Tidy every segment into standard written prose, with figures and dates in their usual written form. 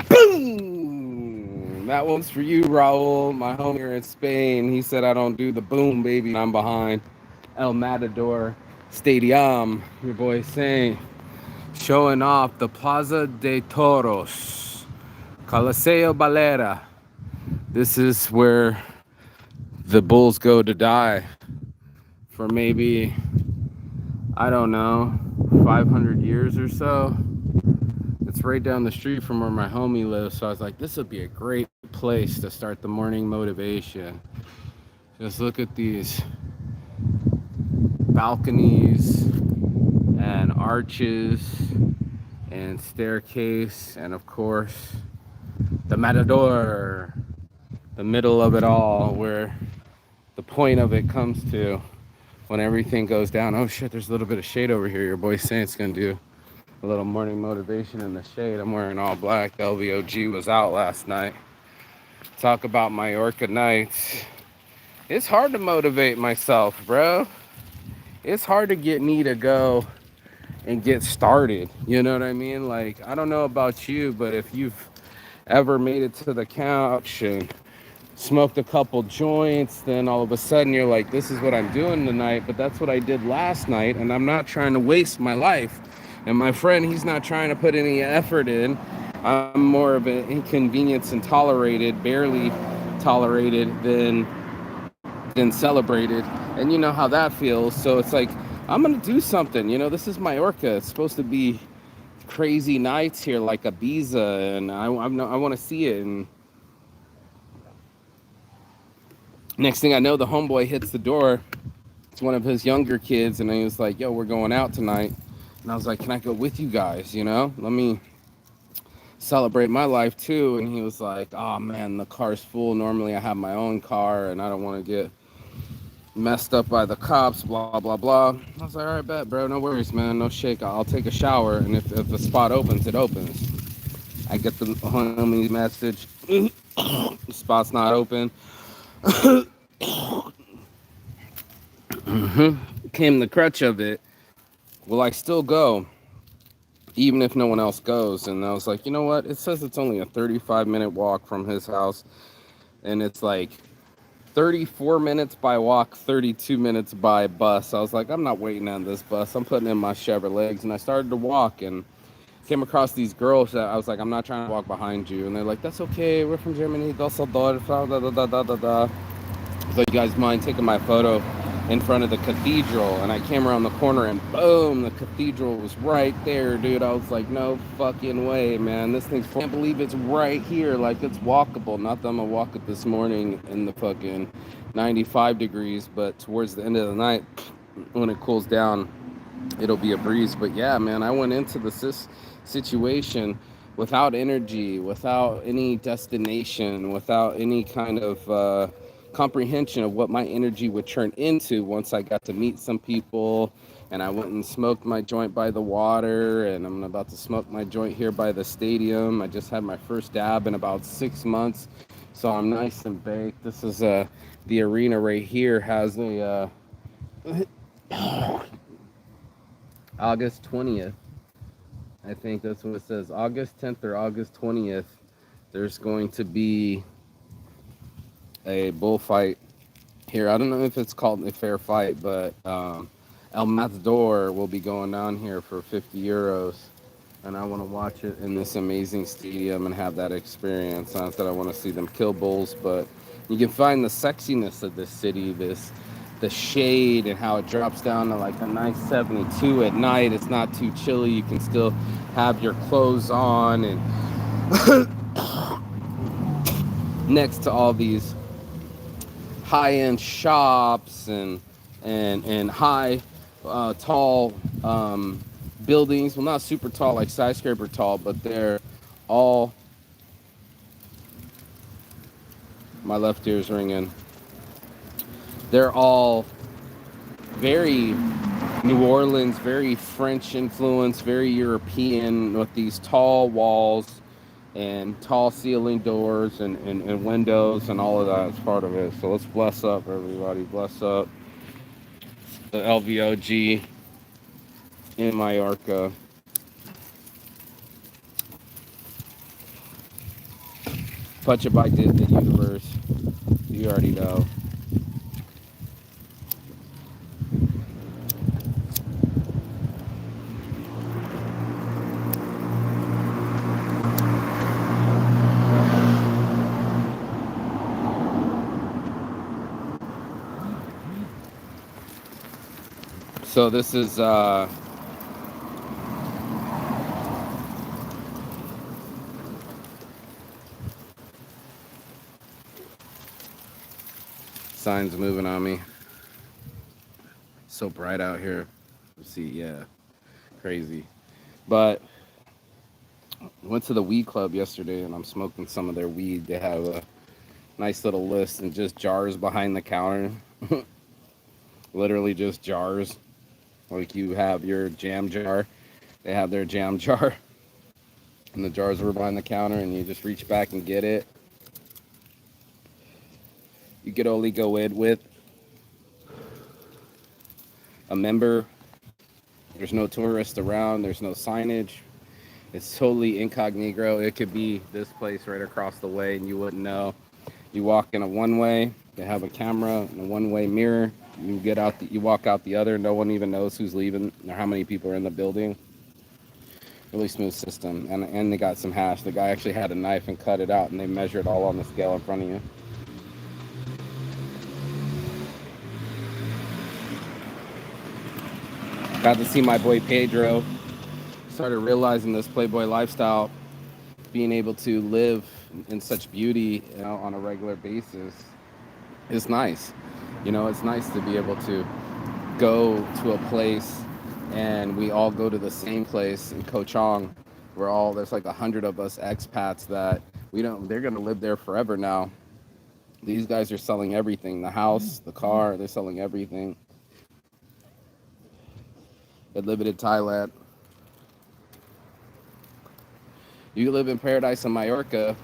Boom! That one's for you, Raul, my homie here in Spain. He said I don't do the boom, baby. I'm behind El Matador Stadium. Your boy saying, showing off the Plaza de Toros, Coliseo Balera. This is where the bulls go to die for maybe, I don't know, 500 years or so. It's right down the street from where my homie lives, so I was like, this would be a great place to start the morning motivation. Just look at these balconies and arches and staircase, and of course, the Matador, the middle of it all, where the point of it comes to when everything goes down. Oh shit, there's a little bit of shade over here. Your boy saying it's gonna do a little morning motivation in the shade. I'm wearing all black. The LVOG was out last night. Talk about Mallorca nights. It's hard to motivate myself, bro. It's hard to get me to go and get started. You know what I mean? Like, I don't know about you, but if you've ever made it to the couch and smoked a couple joints, then all of a sudden you're like, this is what I'm doing tonight. But that's what I did last night, and I'm not trying to waste my life. And my friend, he's not trying to put any effort in. I'm more of an inconvenience and tolerated, barely tolerated than celebrated. And you know how that feels. So it's like, I'm gonna do something. You know, this is Mallorca. It's supposed to be crazy nights here, like Ibiza, and I want to see it. And next thing I know, the homeboy hits the door. It's one of his younger kids, and he was like, "Yo, we're going out tonight." And I was like, "Can I go with you guys? You know, let me celebrate my life too." And he was like, "Oh man, the car's full. Normally I have my own car, and I don't want to get messed up by the cops, blah, blah, blah." I was like, all right, bet, bro. No worries, man. No shake. I'll take a shower. And if the spot opens, it opens. I get the homie's message. The spot's not open. Came the crutch of it. Will I still go, even if no one else goes? And I was like, you know what? It says it's only a 35-minute walk from his house. And it's like 34 minutes by walk, 32 minutes by bus. I was like, I'm not waiting on this bus. I'm putting in my Chevrolets. And I started to walk and came across these girls that I was like, I'm not trying to walk behind you. And they're like, that's okay. We're from Germany. Dusseldorf. Da, da, da, da, da, da. So you guys mind taking my photo in front of the cathedral? And I came around the corner and boom, the cathedral was right there, dude. I was like, no fucking way, man. This thing's, I can't believe it's right here. Like, it's walkable. Not that I'm gonna walk it this morning in the fucking 95 degrees, but towards the end of the night, when it cools down, it'll be a breeze. But yeah, man, I went into this situation without energy, without any destination, without any kind of comprehension of what my energy would turn into once I got to meet some people. And I went and smoked my joint by the water, and I'm about to smoke my joint here by the stadium. I just had my first dab in about 6 months, so I'm nice and baked. This is the arena right here has a August 20th. I think that's what it says. August 10th or August 20th. There's going to be a bullfight here. I don't know if it's called a fair fight, but El Matador will be going down here for 50 euros. And I want to watch it in this amazing stadium and have that experience. Not that I want to see them kill bulls, but you can find the sexiness of this city, the shade and how it drops down to like a nice 72 at night. It's not too chilly. You can still have your clothes on, and next to all these high-end shops and high tall buildings. Well, not super tall like skyscraper tall, but they're all, my left ear's ringing, they're all very New Orleans, very French influence, very European, with these tall walls and tall ceiling doors and windows, and all of that is part of it. So let's bless up, everybody. Bless up the LVOG in Mallorca. Touch It by the Universe. You already know. So this is signs moving on me. So bright out here. Let's see, yeah, crazy. But went to the weed club yesterday, and I'm smoking some of their weed. They have a nice little list and just jars behind the counter. Literally just jars. Like you have your jam jar, they have their jam jar, and the jars were behind the counter, and you just reach back and get it. You could only go in with a member. There's no tourist around. There's no signage. It's totally incognito. It could be this place right across the way, and you wouldn't know. You walk in a one-way. They have a camera and a one-way mirror. You get out. You walk out the other. No one even knows who's leaving or how many people are in the building. Really smooth system. And they got some hash. The guy actually had a knife and cut it out, and they measured all on the scale in front of you. Got to see my boy Pedro. Started realizing this Playboy lifestyle, being able to live in such beauty, you know, on a regular basis is nice. You know, it's nice to be able to go to a place, and we all go to the same place in Ko Chang. There's like 100 of us expats that they're going to live there forever now. These guys are selling everything, the house, the car, they're selling everything. They live in Thailand. You live in paradise in Mallorca,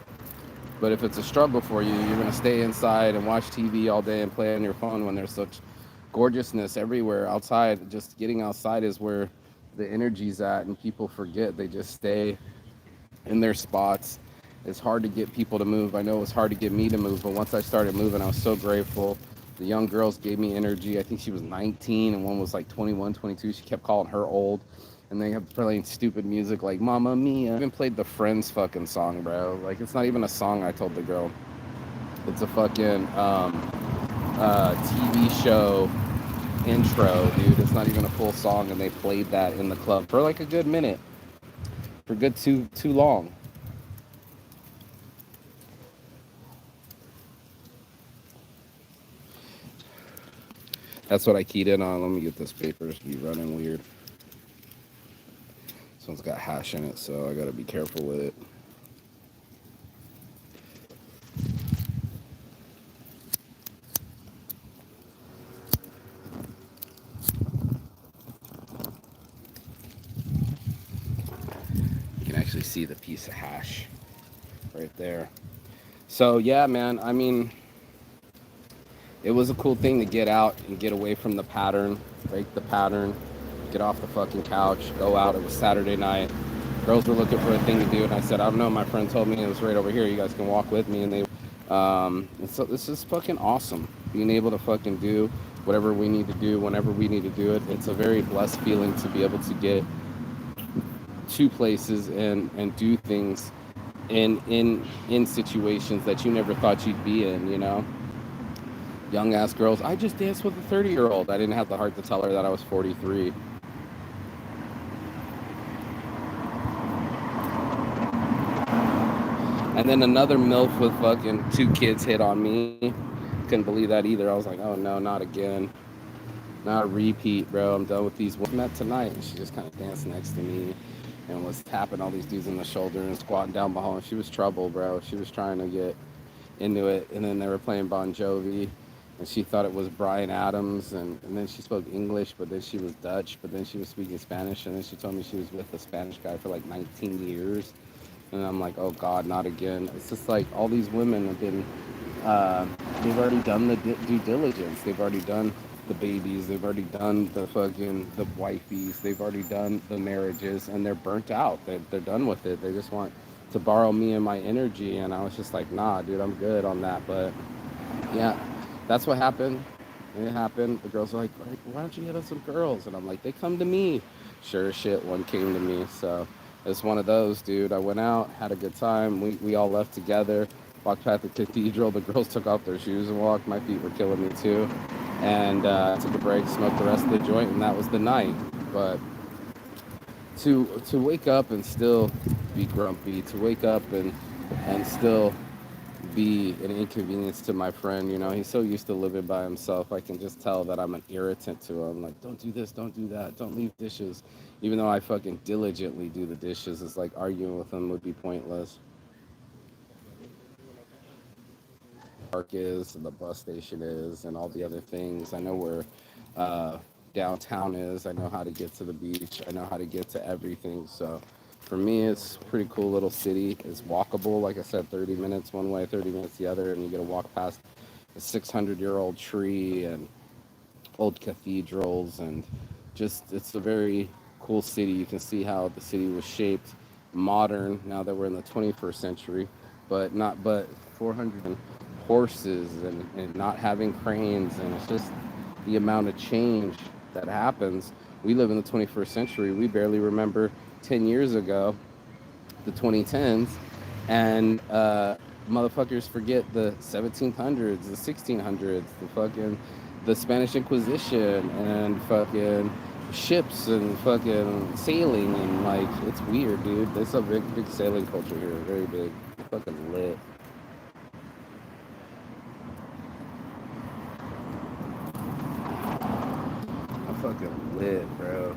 but if it's a struggle for you, you're going to stay inside and watch TV all day and play on your phone when there's such gorgeousness everywhere outside. Just getting outside is where the energy's at, and people forget. They just stay in their spots. It's hard to get people to move. I know it was hard to get me to move, but once I started moving, I was so grateful. The young girls gave me energy. I think she was 19 and one was like 21, 22. She kept calling her old. And they have playing stupid music like Mamma Mia. I even played the Friends fucking song, bro. Like, it's not even a song, I told the girl. It's a fucking TV show intro, dude. It's not even a full song, and they played that in the club for like a good minute. For good too long. That's what I keyed in on. Let me get this paper. It's be running weird. This one's got hash in it, so I gotta be careful with it. You can actually see the piece of hash right there. So yeah, man, I mean, it was a cool thing to get out and get away from the pattern, break the pattern, get off the fucking couch, go out. It was Saturday night. Girls were looking for a thing to do, and I said, I don't know. My friend told me it was right over here. You guys can walk with me. And so this is fucking awesome. Being able to fucking do whatever we need to do whenever we need to do it. It's a very blessed feeling to be able to get to places and do things in situations that you never thought you'd be in, you know? Young ass girls. I just danced with a 30-year-old. I didn't have the heart to tell her that I was 43. And then another MILF with fucking 2 kids hit on me. Couldn't believe that either. I was like, oh no, not again. Not a repeat, bro. I'm done with these. We met tonight, and she just kind of danced next to me and was tapping all these dudes in the shoulder and squatting down behind. She was trouble, bro. She was trying to get into it, and then they were playing Bon Jovi, and she thought it was Bryan Adams, and then she spoke English, but then she was Dutch, but then she was speaking Spanish, and then she told me she was with a Spanish guy for like 19 years, and I'm like, oh God, not again. It's just like all these women have been, they've already done the due diligence. They've already done the babies. They've already done the wifeys. They've already done the marriages, and they're burnt out. They're done with it. They just want to borrow me and my energy, and I was just like, nah, dude, I'm good on that. But yeah, that's what happened. It happened. The girls are like, why don't you hit up some girls? And I'm like, they come to me. Sure as shit, one came to me. So it's one of those, dude. I went out, had a good time. We all left together, walked past the cathedral. The girls took off their shoes and walked. My feet were killing me too. And took a break, smoked the rest of the joint, and that was the night. But to wake up and still be grumpy, to wake up and still be an inconvenience to my friend. You know, he's so used to living by himself. I can just tell that I'm an irritant to him. Like, don't do this, don't do that, don't leave dishes. Even though I fucking diligently do the dishes, it's like arguing with him would be pointless. Park is, and the bus station is, and all the other things. I know where uh, downtown is. I know how to get to the beach. I know how to get to everything. So for me, it's a pretty cool little city. It's walkable. Like I said, 30 minutes one way, 30 minutes the other, and you get to walk past a 600-year-old tree and old cathedrals, and just it's a very cool city. You can see how the city was shaped modern now that we're in the 21st century, but not but 400 horses and not having cranes, and it's just the amount of change that happens. We live in the 21st century. We barely remember 10 years ago, the 2010s, and motherfuckers forget the 1700s, the 1600s, the fucking the Spanish Inquisition, and fucking ships and fucking sailing, and like it's weird, dude. There's a big sailing culture here, very big, fucking lit. I'm fucking lit, bro.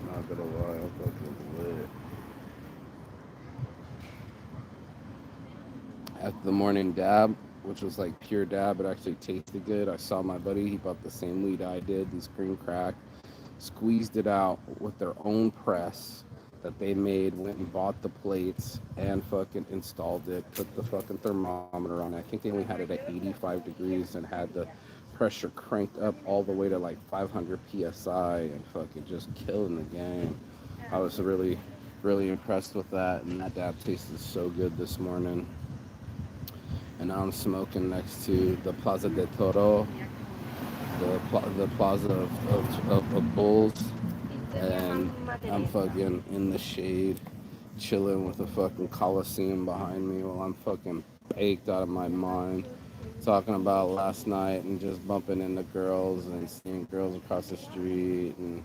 Not gonna lie, I'm fucking lit. After the morning dab, which was like pure dab, it actually tasted good. I saw my buddy, he bought the same weed I did, these green crack, squeezed it out with their own press that they made, went and bought the plates and fucking installed it, put the fucking thermometer on it. I think they only had it at 85 degrees and had the pressure cranked up all the way to like 500 psi and fucking just killing the game. I was really impressed with that, and that dab tasted so good this morning. And now I'm smoking next to the Plaza de Toro, the plaza of bulls, and I'm fucking in the shade, chilling with a fucking coliseum behind me while I'm fucking baked out of my mind, talking about last night and just bumping into girls and seeing girls across the street, and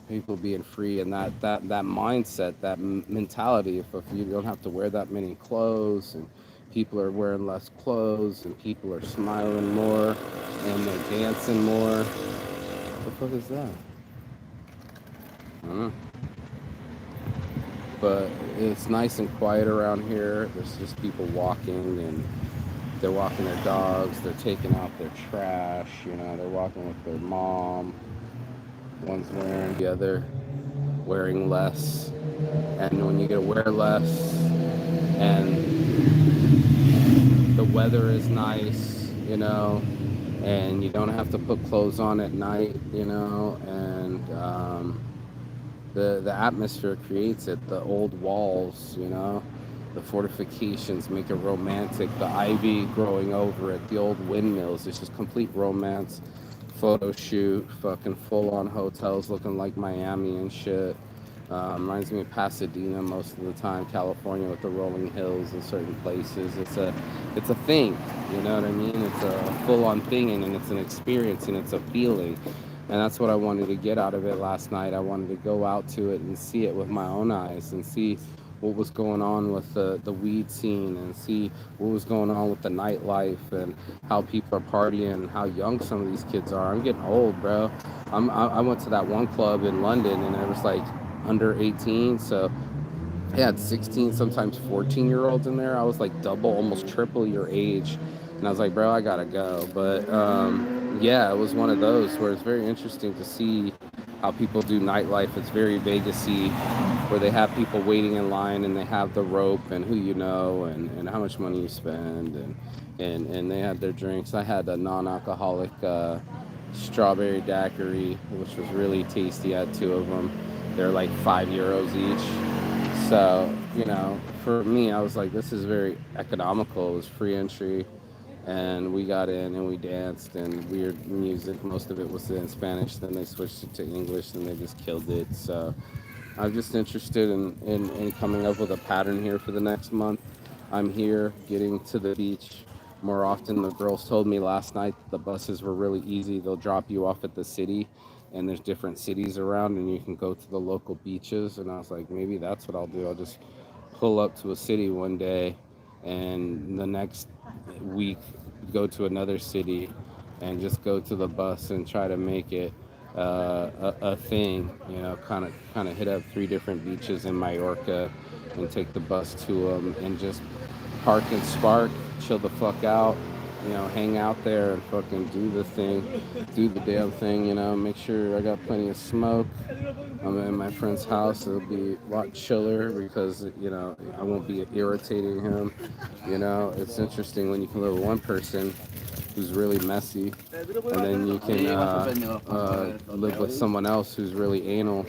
people being free, and that mindset, that mentality. If you don't have to wear that many clothes, and people are wearing less clothes, and people are smiling more, and they're dancing more. What the fuck is that? I don't know. But it's nice and quiet around here. There's just people walking, and they're walking their dogs. They're taking out their trash. They're walking with their mom. One's wearing the other, wearing less. And when you get to wear less, and the weather is nice, and you don't have to put clothes on at night, and the atmosphere creates it. The old walls, the fortifications make it romantic. The ivy growing over it, the old windmills. It's just complete romance. Photo shoot, fucking full on hotels looking like Miami and shit. Reminds me of Pasadena most of the time, California with the rolling hills in certain places. It's a thing, you know what I mean? It's a full on thing, and it's an experience, and it's a feeling. And that's what I wanted to get out of it last night. I wanted to go out to it and see it with my own eyes, and see what was going on with the weed scene, and see what was going on with the nightlife, and how people are partying, and how young some of these kids are. I'm getting old, bro. I went to that one club in London, and it was like under 18, so they had 16, sometimes 14-year-olds in there. I was like double, almost triple your age, and I was like, bro, I gotta go. But yeah, it was one of those where it's very interesting to see how people do nightlife. It's very Vegas-y, where they have people waiting in line, and they have the rope, and who you know, and how much money you spend, and they had their drinks. I had a non-alcoholic strawberry daiquiri, which was really tasty. I had two of them. They're like €5 each. So, for me, I was like, this is very economical. It was free entry. And we got in and we danced and weird music. Most of it was in Spanish. Then they switched it to English and they just killed it. So I'm just interested in coming up with a pattern here for the next month. I'm here getting to the beach more often. The girls told me last night the buses were really easy. They'll drop you off at the city, and there's different cities around, and you can go to the local beaches. And I was like, maybe that's what I'll do. I'll just pull up to a city one day, and the next week go to another city, and just go to the bus and try to make it a thing. Kind of hit up three different beaches in Mallorca, and take the bus to them, and just park and spark, chill the fuck out, hang out there and fucking do the thing, do the damn thing, make sure I got plenty of smoke. I'm in my friend's house. It'll be a lot chiller because, I won't be irritating him. It's interesting when you can live with one person who's really messy, and then you can live with someone else who's really anal.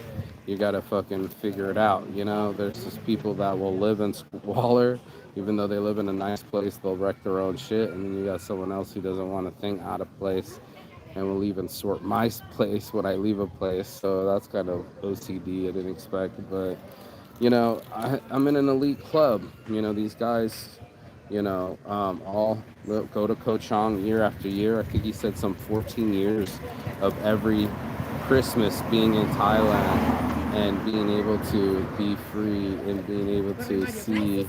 You gotta fucking figure it out. There's just people that will live in squalor, even though they live in a nice place, they'll wreck their own shit. And then you got someone else who doesn't want a thing out of place and will even sort my place when I leave a place. So that's kind of OCD I didn't expect, but I'm in an elite club. These guys, all go to Koh Chang year after year. I think he said some 14 years of every Christmas being in Thailand and being able to be free and being able to see.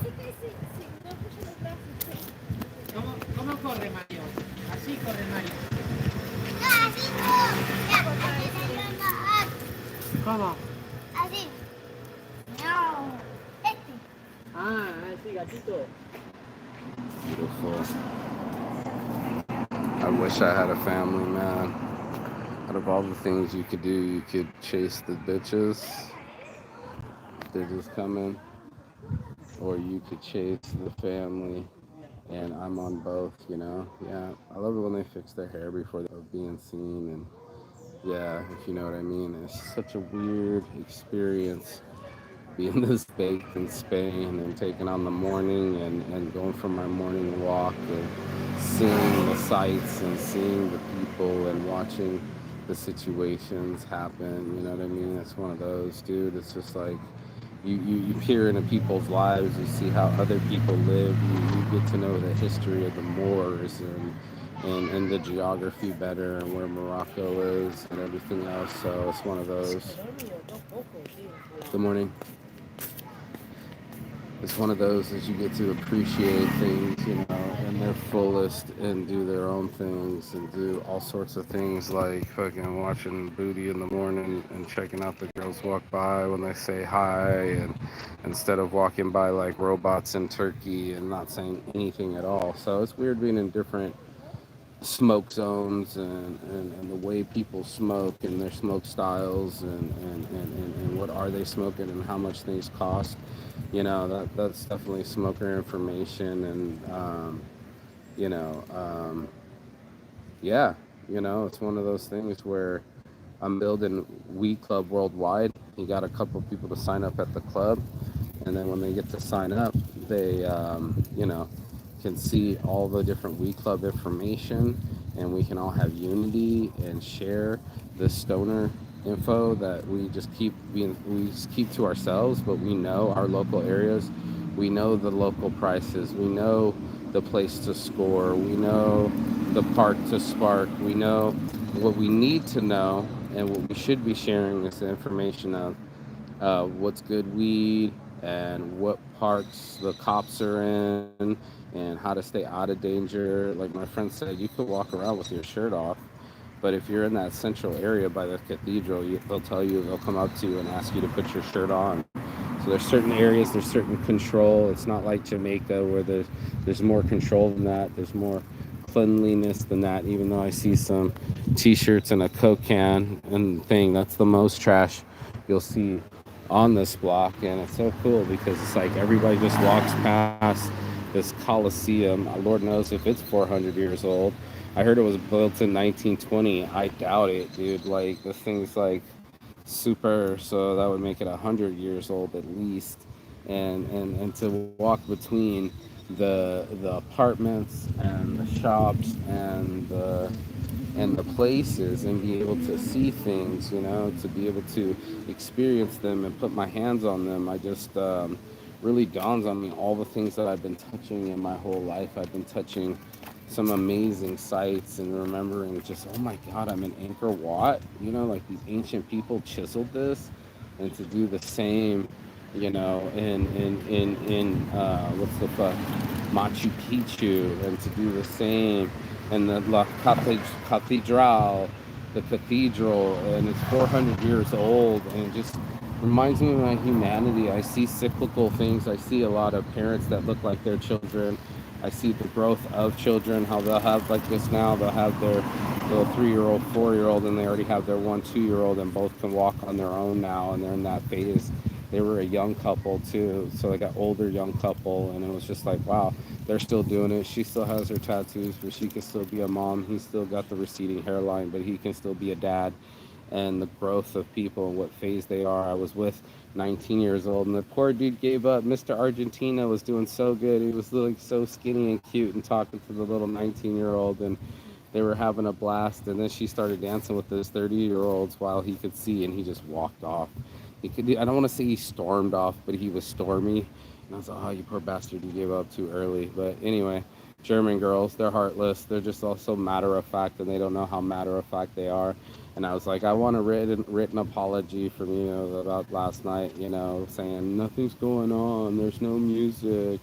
¿Cómo corre Mario? Así corre Mario. ¿Cómo? Así. No. Este. Ah, sí, gatito. Beautiful. I wish I had a family, man. Out of all the things you could do, you could chase the bitches. They're just coming. Or you could chase the family. And I'm on both, Yeah, I love it when they fix their hair before they're being seen. And yeah, if you know what I mean. It's such a weird experience being this baked in Spain and taking on the morning and going for my morning walk and seeing the sights and seeing the people and watching the situations happen. You know what I mean? It's one of those, dude. It's just like you peer into people's lives, you see how other people live, you get to know the history of the Moors and the geography better and where Morocco is and everything else. So it's one of those. Good morning. It's one of those that you get to appreciate things, in their fullest and do their own things and do all sorts of things like fucking watching booty in the morning and checking out the girls walk by when they say hi, and instead of walking by like robots in Turkey and not saying anything at all. So it's weird being in different smoke zones and the way people smoke and their smoke styles and what are they smoking and how much things cost. That's definitely smoker information. And you know um, yeah, it's one of those things where I'm building Weed Club worldwide. You got a couple people to sign up at the club, and then when they get to sign up, they can see all the different Weed Club information, and we can all have unity and share the stoner info that we just keep to ourselves. But we know our local areas, we know the local prices, we know the place to score, we know the park to spark, we know what we need to know, and what we should be sharing is the information of what's good weed and what parks the cops are in and how to stay out of danger. Like my friend said, you could walk around with your shirt off, but if you're in that central area by the cathedral, they'll come up to you and ask you to put your shirt on. So there's certain areas, there's certain control. It's not like Jamaica where there's more control than that. There's more cleanliness than that. Even though I see some T-shirts and a Coke can and thing, that's the most trash you'll see on this block. And it's so cool because it's like everybody just walks past this Coliseum. Lord knows if it's 400 years old. I heard it was built in 1920. I doubt it, dude. Like, the thing's like super, so that would make it 100 years old at least. and to walk between the apartments and the shops and the places and be able to see things, to be able to experience them and put my hands on them. I just really dawns on me all the things that I've been touching in my whole life. I've been touching some amazing sites and remembering just, oh my God, I'm in Angkor Wat. Like these ancient people chiseled this, and to do the same, in what's the fuck, Machu Picchu, and to do the same and the Cathedral, the cathedral, and it's 400 years old, and it just reminds me of my humanity. I see cyclical things. I see a lot of parents that look like their children. I see the growth of children, how they'll have like this now, they'll have their little 3-year-old, 4-year-old, and they already have their 1, 2-year-old, and both can walk on their own now, and they're in that phase. They were a young couple too, so they got older young couple, and it was just like, wow, they're still doing it. She still has her tattoos, but she can still be a mom. He's still got the receding hairline, but he can still be a dad. And the growth of people and what phase they are. I was with 19 years old, and the poor dude gave up. Mr. Argentina was doing so good. He was like so skinny and cute and talking to the little 19-year-old, and they were having a blast. And then she started dancing with those 30-year-olds while he could see, and he just walked off. I don't want to say he stormed off, but he was stormy. And I was like, oh, you poor bastard, you gave up too early. But anyway, German girls, they're heartless. They're just also matter of fact, and they don't know how matter of fact they are. And I was like, I want a written apology from you about last night, saying nothing's going on. There's no music.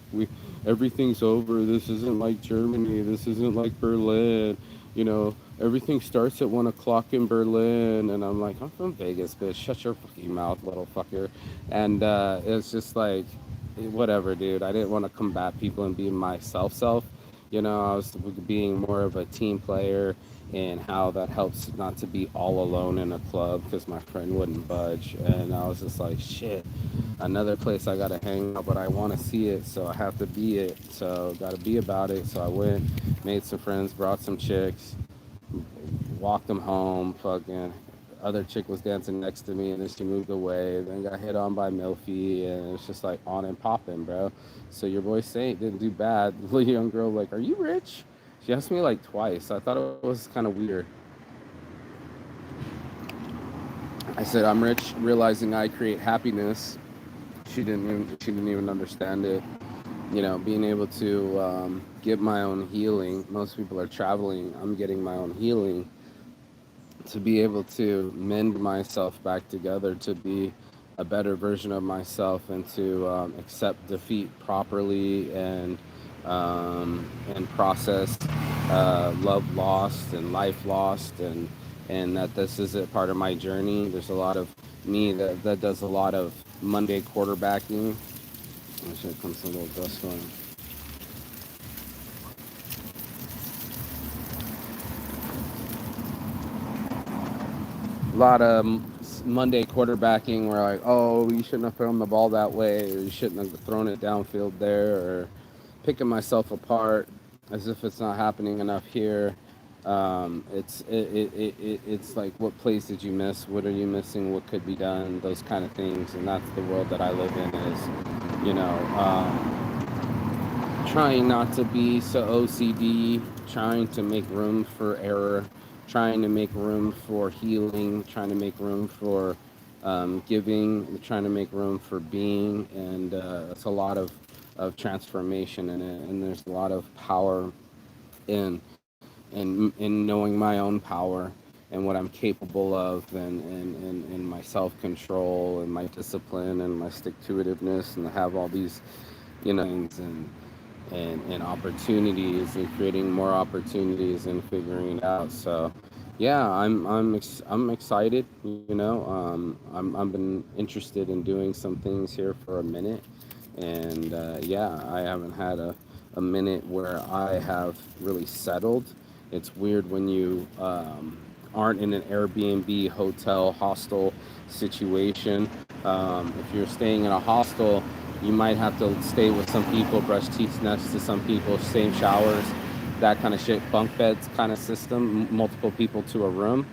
Everything's over. This isn't like Germany. This isn't like Berlin. Everything starts at 1 o'clock in Berlin. And I'm like, I'm from Vegas, bitch. Shut your fucking mouth, little fucker. And it's just like, whatever, dude. I didn't want to combat people and be myself self. I was being more of a team player, and how that helps not to be all alone in a club because my friend wouldn't budge. And I was just like, shit, another place I got to hang out, but I want to see it, so I have to be it. So got to be about it. So I went, made some friends, brought some chicks, walked them home. Fucking other chick was dancing next to me, and then she moved away. Then got hit on by Milfy, and it's just like on and popping, bro. So your boy Saint didn't do bad. The little young girl like, "Are you rich?" She asked me like twice. I thought it was kind of weird. I said, "I'm rich, realizing I create happiness." She didn't even understand it. Being able to get my own healing. Most people are traveling. I'm getting my own healing to be able to mend myself back together, to be a better version of myself, and to accept defeat properly, and process love lost and life lost, and that this is a part of my journey. There's a lot of me that does a lot of Monday quarterbacking. I should come some little dust one. A lot of Monday quarterbacking where like, oh, you shouldn't have thrown the ball that way, or you shouldn't have thrown it downfield there, or picking myself apart as if it's not happening enough here. It's like, what plays did you miss? What are you missing? What could be done? Those kind of things, and that's the world that I live in. Is you know. Trying not to be so OCD, trying to make room for error, trying to make room for healing, trying to make room for giving, trying to make room for being, and it's a lot of transformation in it, and there's a lot of power in in knowing my own power and what I'm capable of, and my self-control and my discipline and my stick-to-itiveness, and have all these things, and opportunities, and creating more opportunities and figuring it out. So yeah, I'm excited. I've been interested in doing some things here for a minute, and yeah, I haven't had a minute where I have really settled. It's weird when you aren't in an Airbnb, hotel, hostel situation. If you're staying in a hostel, you might have to stay with some people, brush teeth next to some people, same showers, that kind of shit, bunk beds kind of system, multiple people to a room.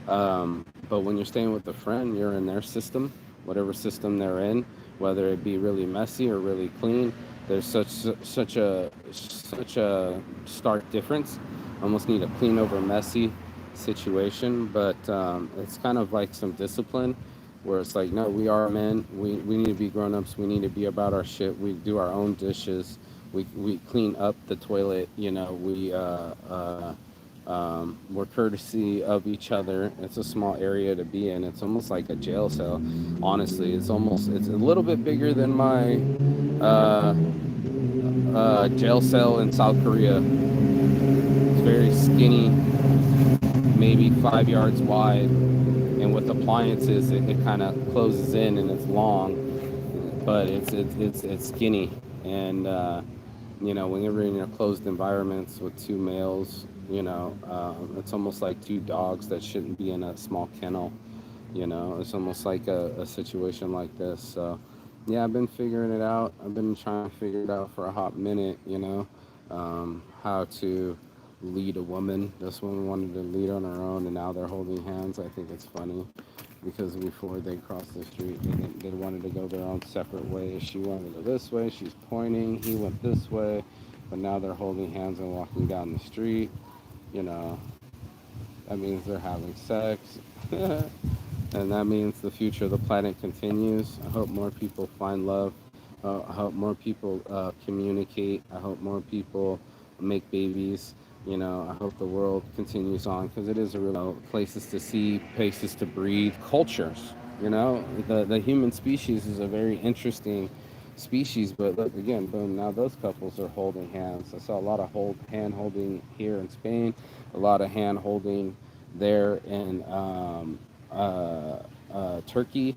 But when you're staying with a friend, you're in their system, whatever system they're in, whether it be really messy or really clean. There's such a stark difference. Almost need a clean over messy situation, but it's kind of like some discipline where it's like, no, we are men. We need to be grown ups. We need to be about our shit. We do our own dishes. We clean up the toilet. We're courtesy of each other. It's a small area to be in. It's almost like a jail cell. Honestly, it's a little bit bigger than my uh, jail cell in South Korea. It's very skinny, maybe 5 yards wide, and with appliances, it kind of closes in and it's long, but it's skinny. And when you're in your closed environments with two males, it's almost like two dogs that shouldn't be in a small kennel. It's almost like a situation like this. So, yeah, I've been figuring it out. I've been trying to figure it out for a hot minute, how to lead a woman. This woman wanted to lead on her own, and now they're holding hands. I think it's funny because before they crossed the street, they wanted to go their own separate ways. She wanted to go this way, she's pointing, he went this way, but now they're holding hands and walking down the street. You know, that means they're having sex. And that means the future of the planet continues. I hope more people find love. I hope more people communicate. I hope more people make babies. I hope the world continues on because it is a real places to see, places to breathe, cultures. The human species is a very interesting species. But look again, boom! Now those couples are holding hands. I saw a lot of hand holding here in Spain, a lot of hand holding there in Turkey,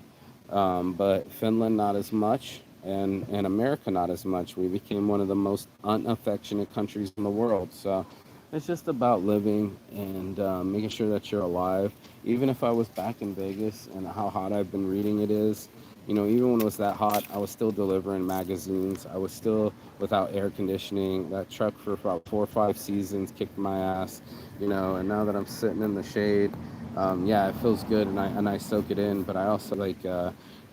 but Finland not as much, and America not as much. We became one of the most unaffectionate countries in the world. So it's just about living and making sure that you're alive. Even if I was back in Vegas and how hot I've been reading it is, even when it was that hot, I was still delivering magazines. I was still without air conditioning. That truck for about 4 or 5 seasons kicked my ass, and now that I'm sitting in the shade, yeah, it feels good and I soak it in. But I also like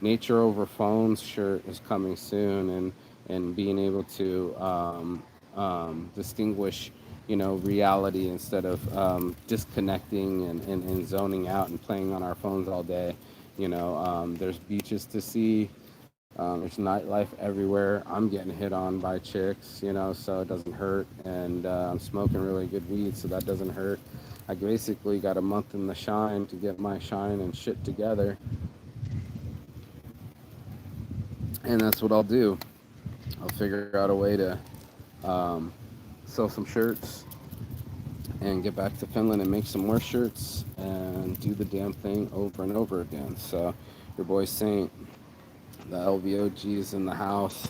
nature over phones shirt is coming soon, and being able to distinguish reality instead of disconnecting and zoning out and playing on our phones all day. There's beaches to see. There's nightlife everywhere. I'm getting hit on by chicks, so it doesn't hurt. And I'm smoking really good weed, so that doesn't hurt. I basically got a month in the shine to get my shine and shit together. And that's what I'll do. I'll figure out a way to um, sell some shirts and get back to Finland and make some more shirts and do the damn thing over and over again. So, your boy Saint, the LVOGs in the house,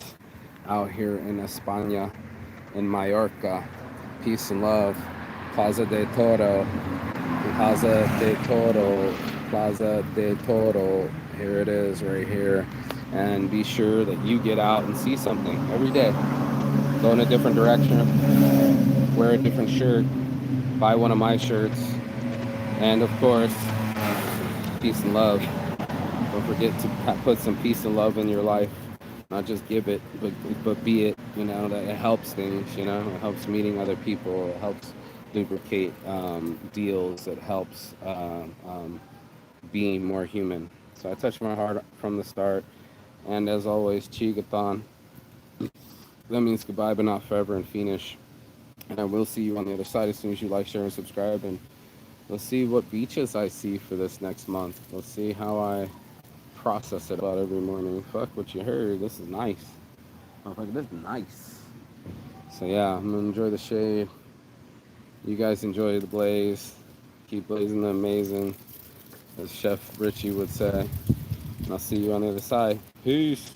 out here in España, in Mallorca. Peace and love. Plaza de Toro. Plaza de Toro. Plaza de Toro. Here it is, right here. And be sure that you get out and see something every day. Go in a different direction. Wear a different shirt. Buy one of my shirts. And of course, peace and love. Don't forget to put some peace and love in your life. Not just give it, but be it. That it helps things. It helps meeting other people. It helps lubricate deals. It helps being more human. So I touched my heart from the start. And as always, Chigathon. That means goodbye, but not forever in Finnish. And I will see you on the other side as soon as you like, share, and subscribe. And let's see what beaches I see for this next month. Let's see how I process it about every morning. Fuck what you heard. This is nice. Motherfucker, this is nice. So yeah, I'm gonna enjoy the shade. You guys enjoy the blaze. Keep blazing the amazing, as Chef Richie would say. And I'll see you on the other side. Peace.